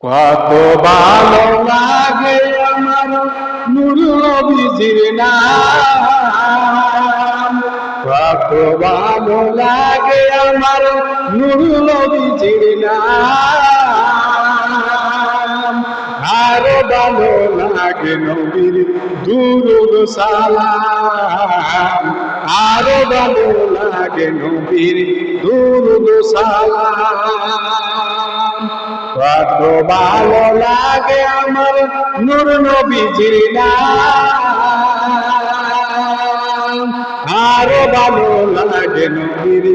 কত ভালো লাগে আমার নূর নবীজির নাম, কত ভালো লাগে আমার নূর নবীজির নাম। আরো ভালো লাগে নবীর দুরূদ সালাম, আরো ভালো লাগে নবীর দুরূদ সালাম। কত ভালো লাগে আমার নূর নবীজির নাম, আরো ভালো লাগে নবীর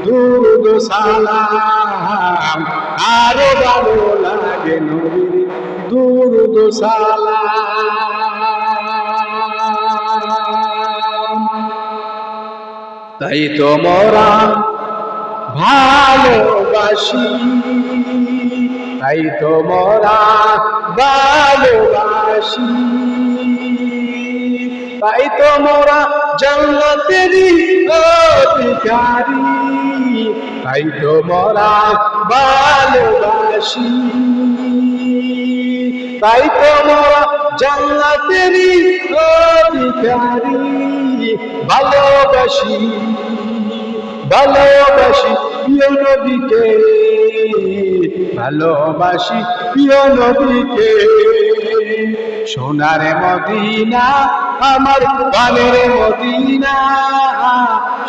দুরূদ সালাম, আরো ভালো লাগে নবীর দুরূদ সালাম। তাই তো মোরা ভালোবাসি, তাই তো মোরা ভালোবাসি, তাই তো মোরা জান্নাতেরই অধিকারী, তাই তো মোরা ভালোবাসি, তাই তো মোরা জান্নাতেরই অধিকারী। ভালোবাসি, ভালোবাসি প্রিয় নবীকে, ভালোবাসি প্রিয় নবীকে। সোনার মদিনা আমার প্রাণের মদিনা,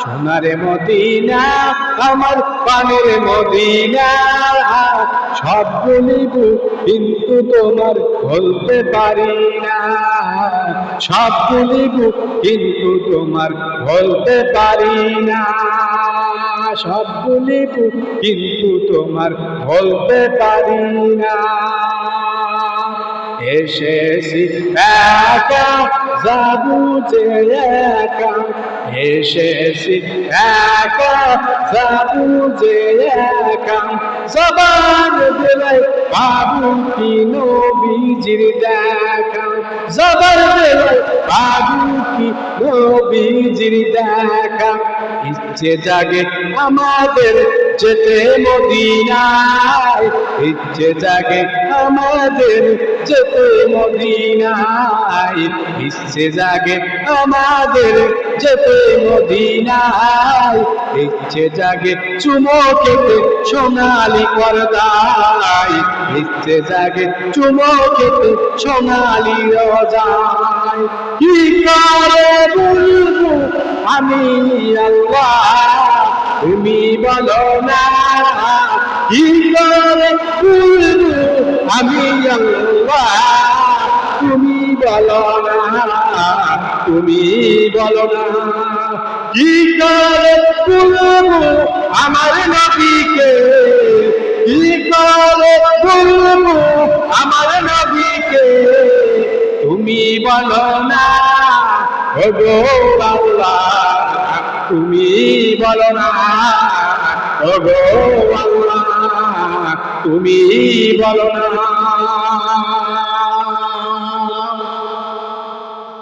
সোনার মদিনা আমার প্রাণের মদিনা। সব বলিব কিন্তু তোমার বলতে পারি না, সব বলিব কিন্তু তোমার বলতে পারি না, সব বলিব কিন্তু তোমার বলতে পারি না। এসেছি একা যাবো যে একা, এসেছি একা যাবো যে একা। সবার বেলায় পাবো কি নবীজির দেখা, সবার বেলায় পাবো কি নবীজির দেখা। ইচ্ছে জাগে আমাদের যেতে মদিনায়, ইচ্ছে জাগে আমাদের যেতে মদিনায়, ইচ্ছে জাগে আমাদের যেতে মদিনায়। ইচ্ছে জাগে চুমো খেতে সোনালি পর্দায়, ইচ্ছে জাগে চুমো খেতে সোনালি রোজায়। কি করে বলবো আমি আল্লাহ তুমি বলো না, কি করে বলবো আমি আল্লাহ তুমি বলো না, তুমি বলো না। কি করে বলবো আমার নবীকে, কি করে বলবো আমার নবীকে, তুমি বলো না ওগো আল্লাহ, তুমি বলো না ওগো আল্লাহ, তুমি বলো না।